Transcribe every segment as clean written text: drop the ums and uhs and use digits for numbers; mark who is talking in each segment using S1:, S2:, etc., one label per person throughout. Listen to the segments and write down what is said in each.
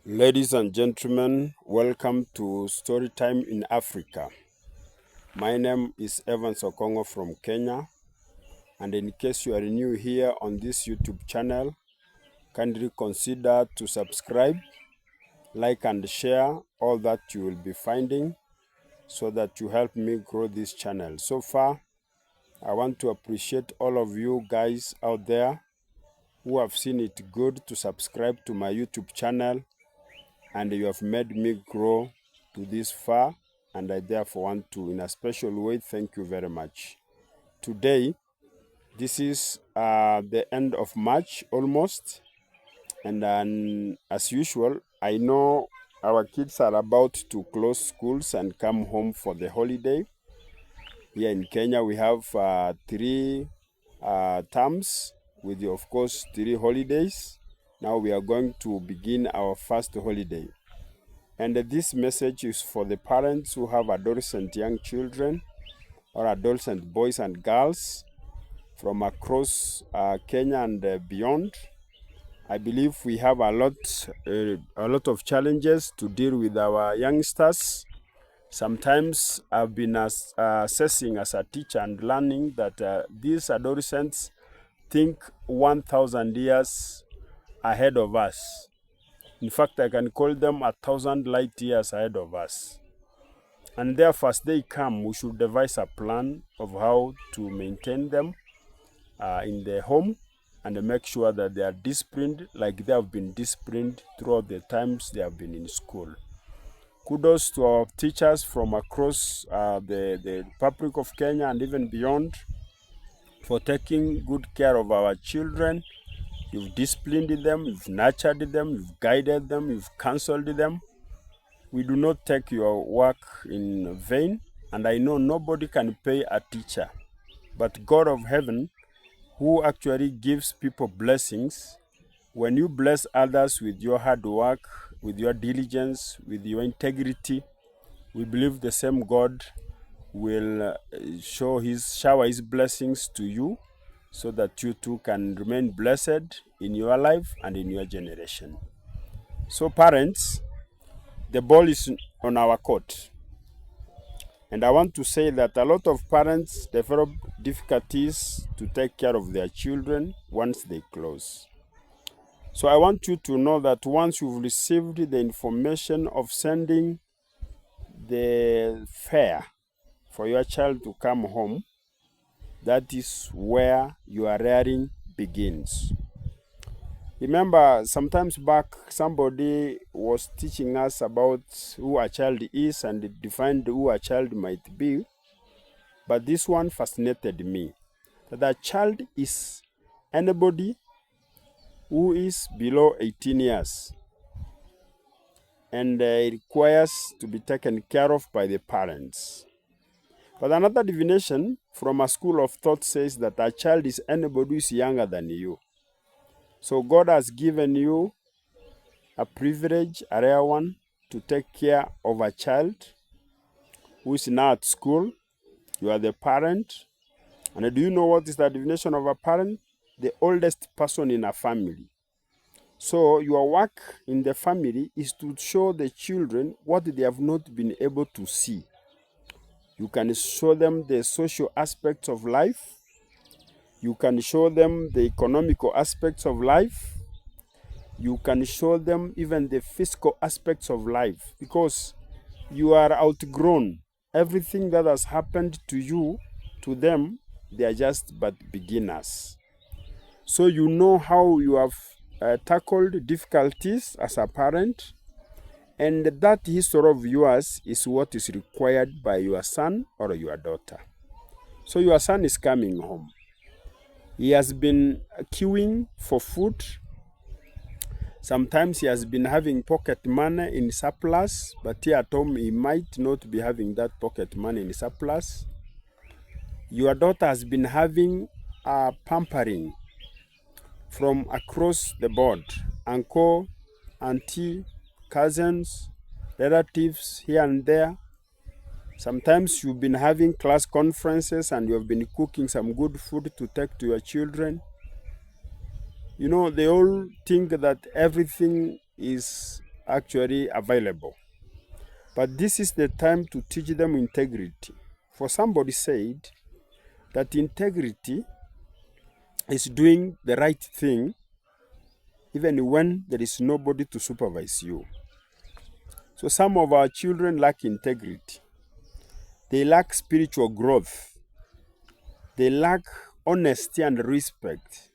S1: Ladies and gentlemen, welcome to Storytime in Africa. My name is Evan Sokongo from Kenya, and in case you are new here on this YouTube channel, kindly consider to subscribe, like and share all that you will be finding so that you help me grow this channel. So far, I want to appreciate all of you guys out there who have seen it good to subscribe to my YouTube channel, and you have made me grow to this far, and I therefore want to, in a special way, thank you very much. Today, this is the end of March almost, and as usual, I know our kids are about to close schools and come home for the holiday. Here in Kenya, we have three terms with, of course, 3 holidays. Now we are going to begin our first holiday. And this message is for the parents who have adolescent young children or adolescent boys and girls from across Kenya and beyond. I believe we have a lot of challenges to deal with our youngsters. Sometimes I've been assessing as a teacher and learning that these adolescents think 1,000 years ahead of us. In fact, I can call them 1,000 light years ahead of us. And therefore, as they come, we should devise a plan of how to maintain them in their home and make sure that they are disciplined like they have been disciplined throughout the times they have been in school. Kudos to our teachers from across the Republic of Kenya and even beyond for taking good care of our children. You've disciplined them, you've nurtured them, you've guided them, you've counseled them. We do not take your work in vain, and I know nobody can pay a teacher. But God of heaven, who actually gives people blessings, when you bless others with your hard work, with your diligence, with your integrity, we believe the same God will shower his blessings to you, so that you too can remain blessed in your life and in your generation. So parents, the ball is on our court. And I want to say that a lot of parents develop difficulties to take care of their children once they close. So I want you to know that once you've received the information of sending the fare for your child to come home, that is where your rearing begins. Remember, sometimes back, somebody was teaching us about who a child is and defined who a child might be. But this one fascinated me. That a child is anybody who is below 18 years and requires to be taken care of by the parents. But another divination from a school of thought says that a child is anybody who is younger than you. So God has given you a privilege, a rare one, to take care of a child who is now at school. You are the parent. And do you know what is the divination of a parent? The oldest person in a family. So your work in the family is to show the children what they have not been able to see. You can show them the social aspects of life. You can show them the economical aspects of life. You can show them even the physical aspects of life, because you are outgrown. Everything that has happened to you, to them, they are just but beginners. So you know how you have tackled difficulties as a parent. And that history of yours is what is required by your son or your daughter. So your son is coming home. He has been queuing for food. Sometimes he has been having pocket money in surplus, but here at home he might not be having that pocket money in surplus. Your daughter has been having a pampering from across the board. Uncle, auntie, cousins, relatives here and there. Sometimes you've been having class conferences and you've been cooking some good food to take to your children. You know, they all think that everything is actually available. But this is the time to teach them integrity. For somebody said that integrity is doing the right thing even when there is nobody to supervise you. So some of our children lack integrity. They lack spiritual growth. They lack honesty and respect.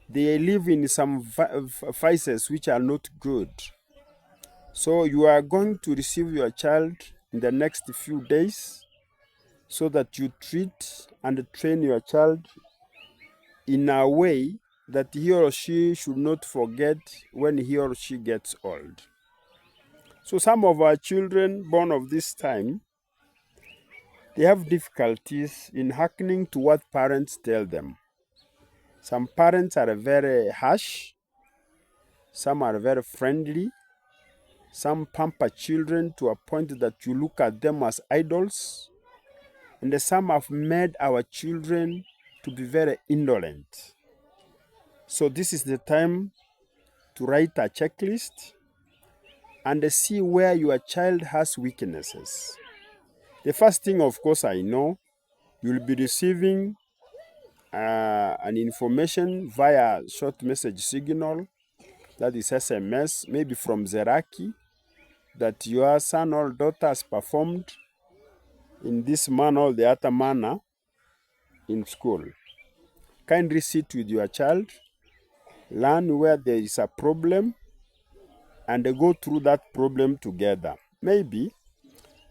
S1: They live in some vices which are not good. So you are going to receive your child in the next few days so that you treat and train your child in a way that he or she should not forget when he or she gets old. So some of our children born of this time, they have difficulties in hearkening to what parents tell them. Some parents are very harsh, some are very friendly, some pamper children to a point that you look at them as idols, and some have made our children to be very indolent. So this is the time to write a checklist and see where your child has weaknesses. The first thing, of course, I know, you'll be receiving an information via short message signal, that is SMS, maybe from Zeraki, that your son or daughter has performed in this manner or the other manner in school. Kindly sit with your child, learn where there is a problem, and go through that problem together. Maybe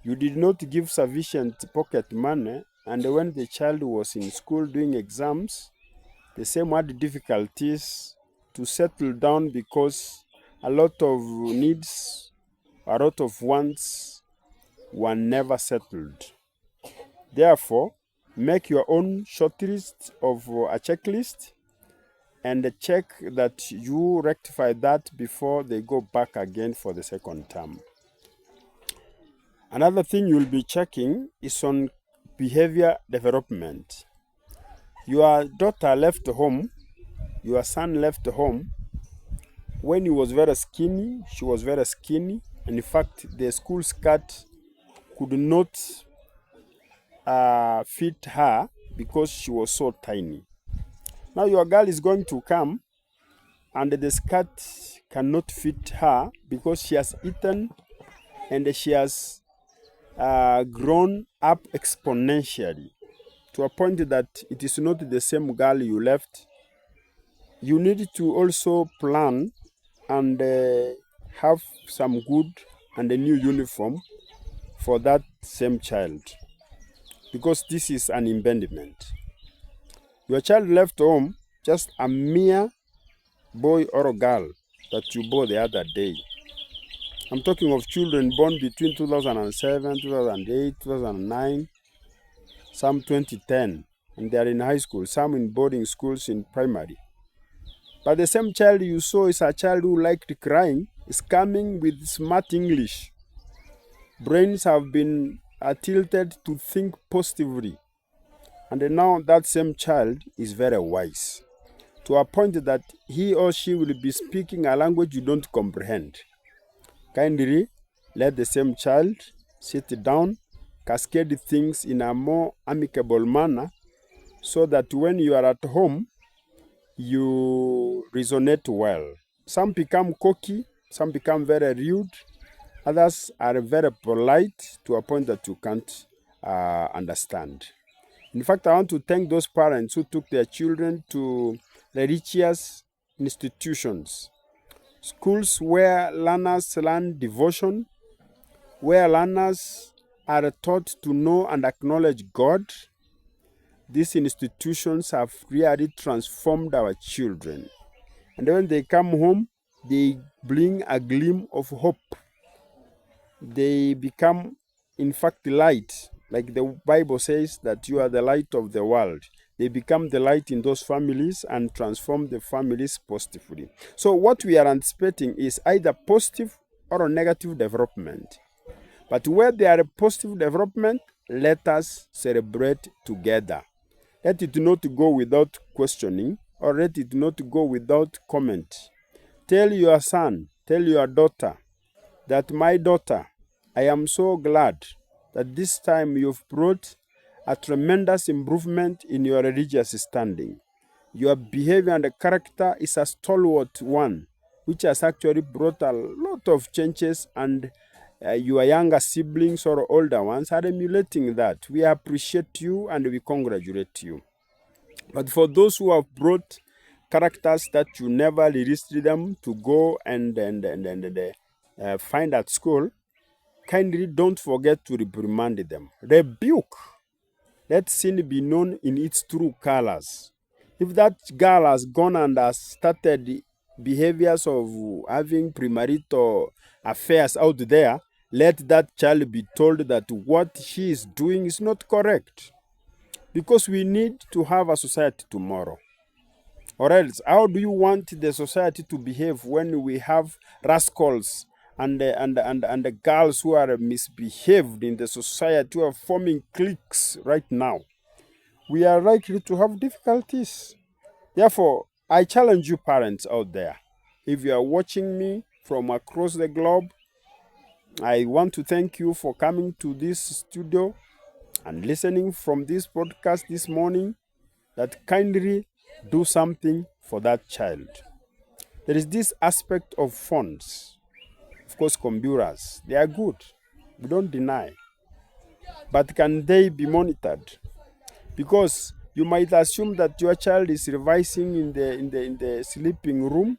S1: you did not give sufficient pocket money, and when the child was in school doing exams, the same had difficulties to settle down because a lot of needs, a lot of wants were never settled. Therefore, make your own short list of a checklist and check that you rectify that before they go back again for the second term. Another thing you'll be checking is on behavior development. Your daughter left home, your son left home. When he was very skinny, she was very skinny. In fact, the school skirt could not fit her because she was so tiny. Now your girl is going to come and the skirt cannot fit her because she has eaten and she has grown up exponentially to a point that it is not the same girl you left. You need to also plan and have some good and a new uniform for that same child, because this is an impediment. Your child left home, just a mere boy or a girl that you bore the other day. I'm talking of children born between 2007, 2008, 2009, some 2010, and they are in high school, some in boarding schools in primary. But the same child you saw is a child who liked crying, is coming with smart English. Brains have been tilted to think positively. And now that same child is very wise, to a point that he or she will be speaking a language you don't comprehend. Kindly let the same child sit down, cascade things in a more amicable manner, so that when you are at home, you resonate well. Some become cocky, some become very rude, others are very polite to a point that you can't understand. In fact, I want to thank those parents who took their children to religious institutions, schools where learners learn devotion, where learners are taught to know and acknowledge God. These institutions have really transformed our children. And when they come home, they bring a gleam of hope. They become, in fact, light. Like the Bible says that you are the light of the world. They become the light in those families and transform the families positively. So what we are anticipating is either positive or a negative development. But where there are a positive development, let us celebrate together. Let it not go without questioning, or let it not go without comment. Tell your son, tell your daughter that, my daughter, I am so glad that this time you've brought a tremendous improvement in your religious standing. Your behavior and character is a stalwart one, which has actually brought a lot of changes, and your younger siblings or older ones are emulating that. We appreciate you and we congratulate you. But for those who have brought characters that you never released them to go and find at school, kindly don't forget to reprimand them. Rebuke. Let sin be known in its true colors. If that girl has gone and has started behaviors of having premarital affairs out there, let that child be told that what she is doing is not correct. Because we need to have a society tomorrow. Or else, how do you want the society to behave when we have rascals and the girls who are misbehaved in the society, who are forming cliques right now? We are likely to have difficulties. Therefore, I challenge you parents out there. If you are watching me from across the globe, I want to thank you for coming to this studio and listening from this podcast this morning, that kindly do something for that child. There is this aspect of phones. Of course, computers, they are good. We don't deny. But can they be monitored? Because you might assume that your child is revising in the sleeping room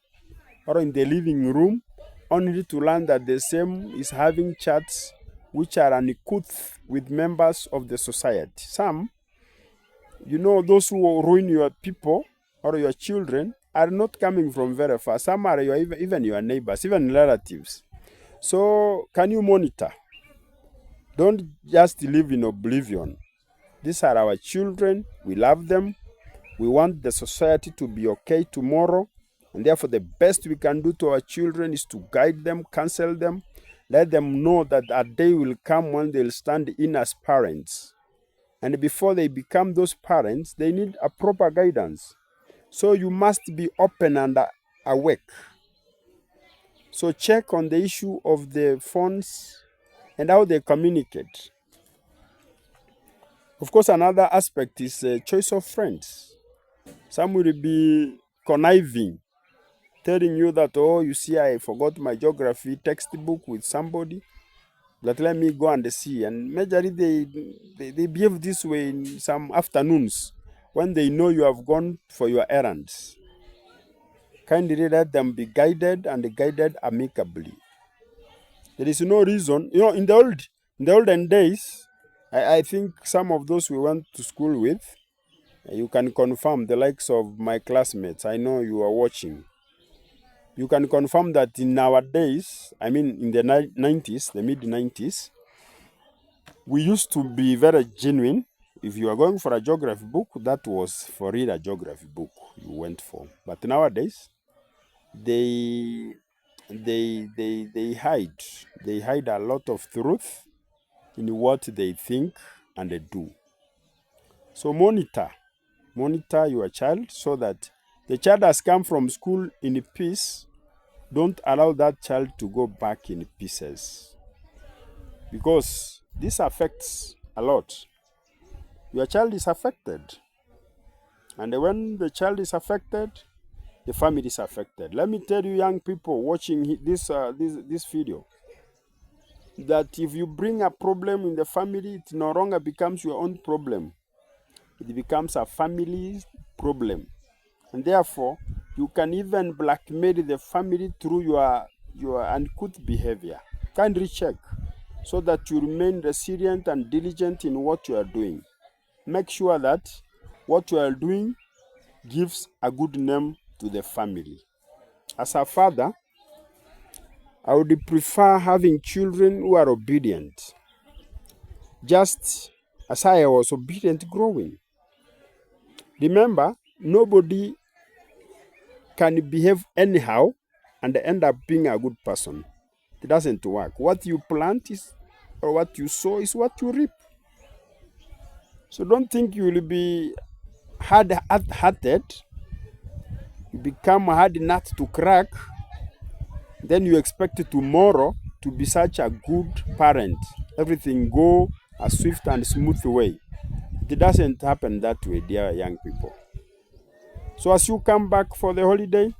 S1: or in the living room, only to learn that the same is having chats which are uncouth with members of the society. Some, those who will ruin your people or your children are not coming from very far. Some are even your neighbors, even relatives. So can you monitor? Don't just live in oblivion. These are our children. We love them. We want the society to be okay tomorrow. And therefore, the best we can do to our children is to guide them, counsel them, let them know that a day will come when they'll stand in as parents. And before they become those parents, they need a proper guidance. So you must be open and awake. So check on the issue of the phones and how they communicate. Of course, another aspect is choice of friends. Some will be conniving, telling you that, oh, you see, I forgot my geography textbook with somebody, but let me go and see. And majorly they behave this way in some afternoons when they know you have gone for your errands. Kindly let them be guided, and guided amicably. There is no reason, in the olden days, I think some of those we went to school with, you can confirm, the likes of my classmates, I know you are watching. You can confirm that in our days, I mean in the 90s, the mid-90s, we used to be very genuine. If you are going for a geography book, that was for real a geography book you went for. But nowadays, they hide. They hide a lot of truth in what they think and they do. So monitor your child so that the child has come from school in peace. Don't allow that child to go back in pieces, because this affects a lot. Your child is affected, and when the child is affected, the family is affected. Let me tell you, young people watching this video, that if you bring a problem in the family, it no longer becomes your own problem. It becomes a family problem. And therefore, you can even blackmail the family through your uncouth behavior. Kindly check so that you remain resilient and diligent in what you are doing. Make sure that what you are doing gives a good name to the family. As a father, I would prefer having children who are obedient, just as I was obedient growing. Remember, nobody can behave anyhow and end up being a good person. It doesn't work. What you plant is, or what you sow is what you reap. So don't think you will be hard-hearted, you become a hard nut to crack, then you expect tomorrow to be such a good parent, everything go a swift and smooth way. It doesn't happen that way, dear young people. So as you come back for the holiday,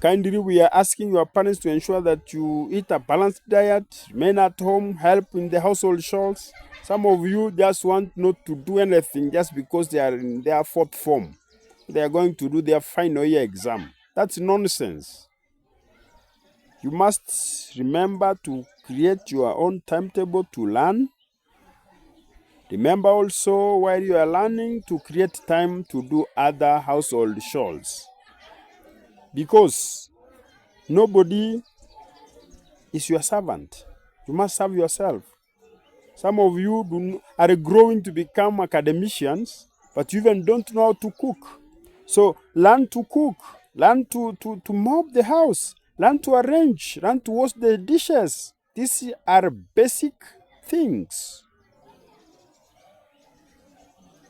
S1: kindly we are asking your parents to ensure that you eat a balanced diet, remain at home, help in the household chores. Some of you just want not to do anything just because they are in their fourth form. They are going to do their final year exam. That's nonsense. You must remember to create your own timetable to learn. Remember also, while you are learning, to create time to do other household chores. Because nobody is your servant. You must serve yourself. Some of you are growing to become academicians, but you even don't know how to cook. So learn to cook, learn to mop the house, learn to arrange, learn to wash the dishes. These are basic things.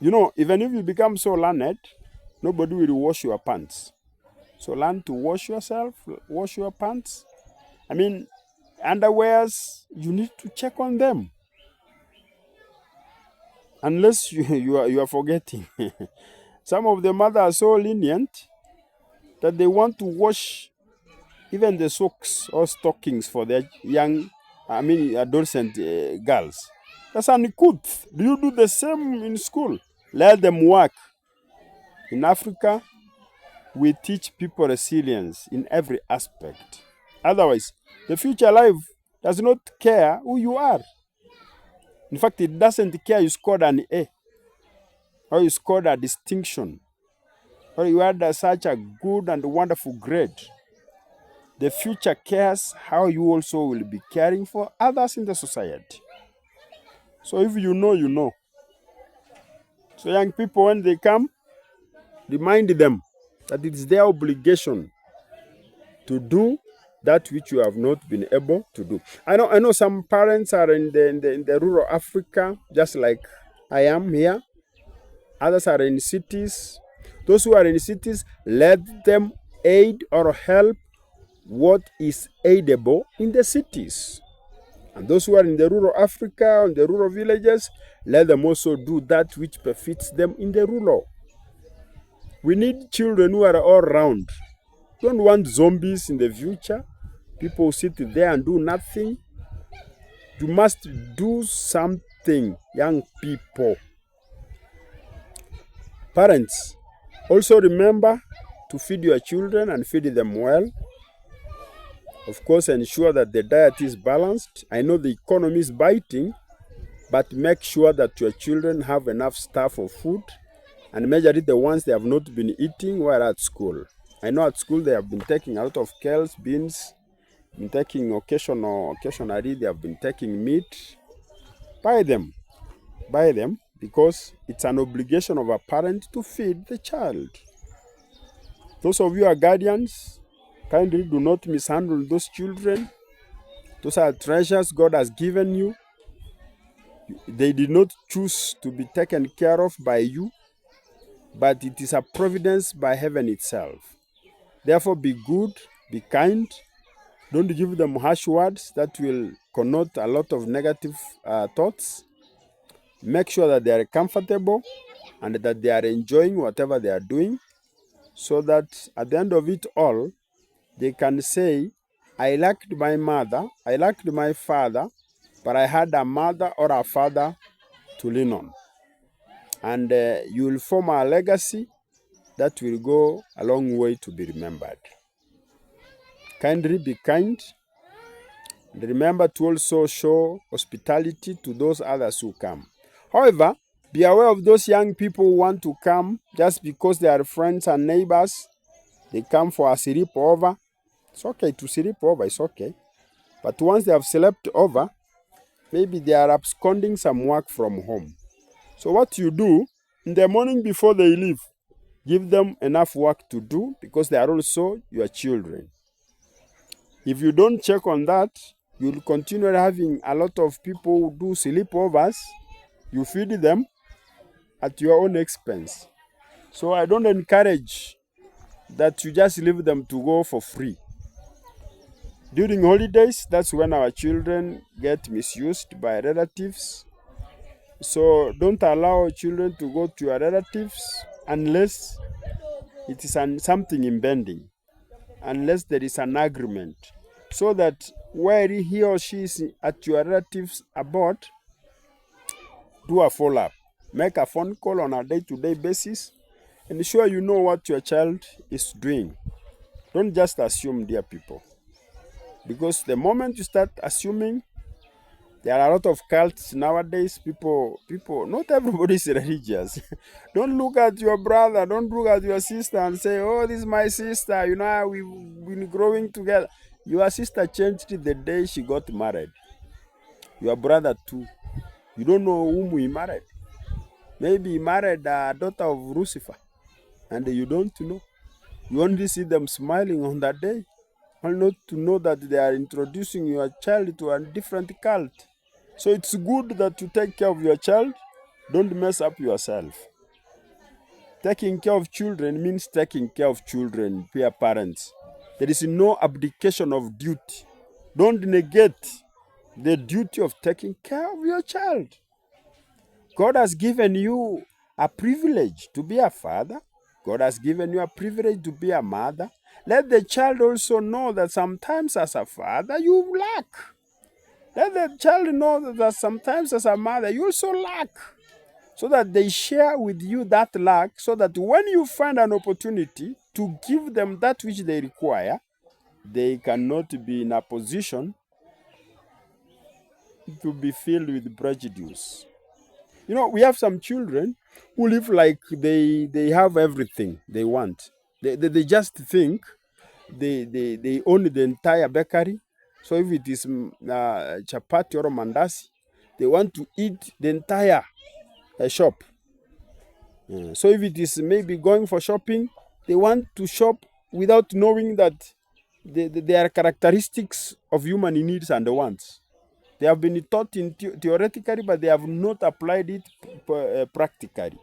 S1: You know, even if you become so learned, nobody will wash your pants. So learn to wash yourself, wash your pants. I mean, underwears, you need to check on them. Unless you are forgetting. Some of the mothers are so lenient that they want to wash even the socks or stockings for their adolescent girls. That's uncouth. Do you do the same in school? Let them work. In Africa, we teach people resilience in every aspect. Otherwise, the future life does not care who you are. In fact, it doesn't care you scored an A or you scored a distinction or you had such a good and wonderful grade. The future cares how you also will be caring for others in the society. So if you know, you know. So young people, when they come, remind them that it is their obligation to do that which you have not been able to do. I know some parents are in the rural Africa, just like I am here. Others are in cities. Those who are in cities, let them aid or help what is aidable in the cities. And those who are in the rural Africa, in the rural villages, let them also do that which befits them in the rural. We need children who are all round. Don't want zombies in the future. People sit there and do nothing. You must do something, young people. Parents, also remember to feed your children and feed them well. Of course, ensure that the diet is balanced. I know the economy is biting, but make sure that your children have enough stuff of food, and majorly the ones they have not been eating while at school. I know at school they have been taking a lot of kales, beans, been taking occasionally they have been taking meat. Buy them, because it's an obligation of a parent to feed the child. Those of you who are guardians, kindly do not mishandle those children. Those are treasures God has given you. They did not choose to be taken care of by you, but it is a providence by heaven itself. Therefore, be good, be kind. Don't give them harsh words that will connote a lot of negative thoughts. Make sure that they are comfortable and that they are enjoying whatever they are doing, so that at the end of it all, they can say, I liked my mother, I liked my father, but I had a mother or a father to lean on. And you will form a legacy that will go a long way to be remembered. Kindly be kind. And remember to also show hospitality to those others who come. However, be aware of those young people who want to come just because they are friends and neighbors. They come for a sleep over. It's okay to sleep over, it's okay. But once they have slept over, maybe they are absconding some work from home. So what you do, in the morning before they leave, give them enough work to do because they are also your children. If you don't check on that, you'll continue having a lot of people who do sleepovers. You feed them at your own expense. So I don't encourage that you just leave them to go for free. During holidays, that's when our children get misused by relatives. So don't allow children to go to your relatives unless it is something impending, unless there is an agreement. So that where he or she is at your relatives abode, do a follow-up. Make a phone call on a day-to-day basis. Ensure you know what your child is doing. Don't just assume, dear people. Because the moment you start assuming, there are a lot of cults nowadays. Not everybody is religious. Don't look at your brother, don't look at your sister and say, oh, this is my sister. You know, we've been growing together. Your sister changed the day she got married. Your brother too. You don't know whom he married. Maybe he married a daughter of Lucifer, and you don't know. You only see them smiling on that day, only not to know that they are introducing your child to a different cult. So it's good that you take care of your child. Don't mess up yourself. Taking care of children means taking care of children, peer parents. There is no abdication of duty. Don't negate the duty of taking care of your child. God has given you a privilege to be a father. God has given you a privilege to be a mother. Let the child also know that sometimes as a father you lack. Let the child know that sometimes as a mother you also lack. So that they share with you that lack, so that when you find an opportunity to give them that which they require, they cannot be in a position to be filled with prejudice. You know, we have some children who live like they have everything they want. They just think they own the entire bakery. So if it is chapati or mandasi, they want to eat the entire shop. So if it is maybe going for shopping, they want to shop without knowing that there are characteristics of human needs and wants. They have been taught in theoretically, but they have not applied it practically.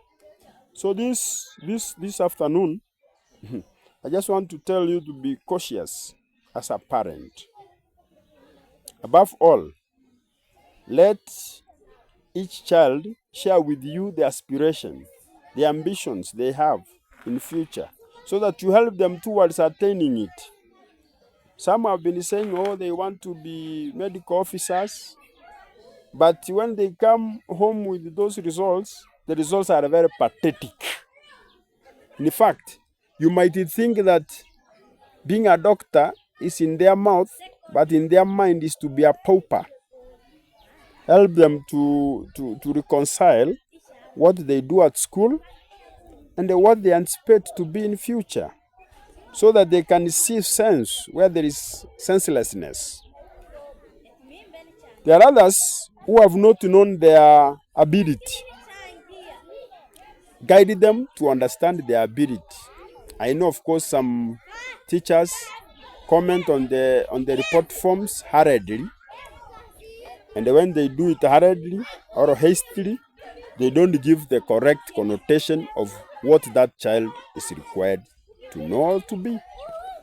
S1: So this afternoon, I just want to tell you to be cautious as a parent. Above all, let each child share with you the aspirations, the ambitions they have in future, so that you help them towards attaining it. Some have been saying, oh, they want to be medical officers. But when they come home with those results, the results are very pathetic. In fact, you might think that being a doctor is in their mouth, but in their mind is to be a pauper. Help them to reconcile what they do at school and what they anticipate to be in future, so that they can see sense where there is senselessness. There are others who have not known their ability. Guide them to understand their ability. I know, of course, some teachers comment on the report forms hurriedly, and when they do it hurriedly or hastily, they don't give the correct connotation of what that child is required to know or to be.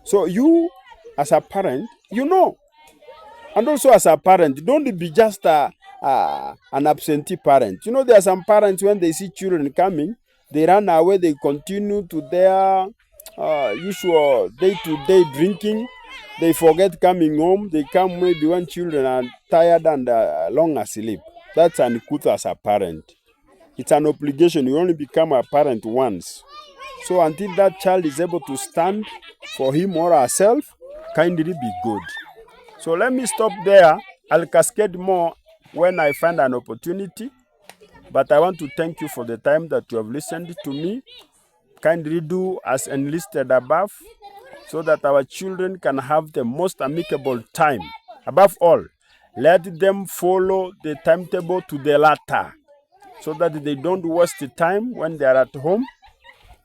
S1: So you, as a parent, you know. And also as a parent, don't be just an absentee parent. You know, there are some parents, when they see children coming, they run away, they continue to their usual day-to-day drinking. They forget coming home. They come maybe when children are tired and long asleep. That's uncouth as a parent. It's an obligation. You only become a parent once. So until that child is able to stand for him or herself, kindly be good. So let me stop there. I'll cascade more when I find an opportunity. But I want to thank you for the time that you have listened to me. Kindly do as enlisted above, so that our children can have the most amicable time. Above all, let them follow the timetable to the latter, so that they don't waste the time when they are at home.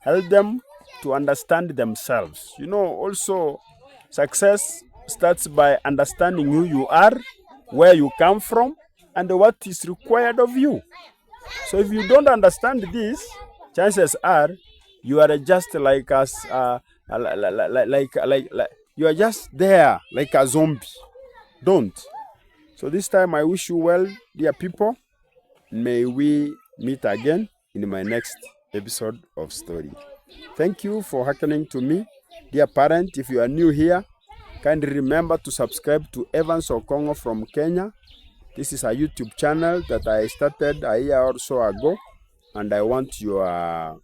S1: Help them to understand themselves. You know, also, success starts by understanding who you are, where you come from, and what is required of you. So if you don't understand this, chances are you are just like us, You are just there like a zombie. Don't. So this time I wish you well, dear people. May we meet again in my next episode of story. Thank you for hearkening to me. Dear parent, if you are new here, kindly remember to subscribe to Evans Okongo from Kenya. This is a YouTube channel that I started a year or so ago, and I want your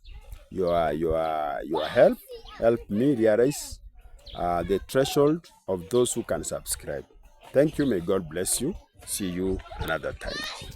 S1: help. Help me realize the threshold of those who can subscribe. Thank you. May God bless you. See you another time.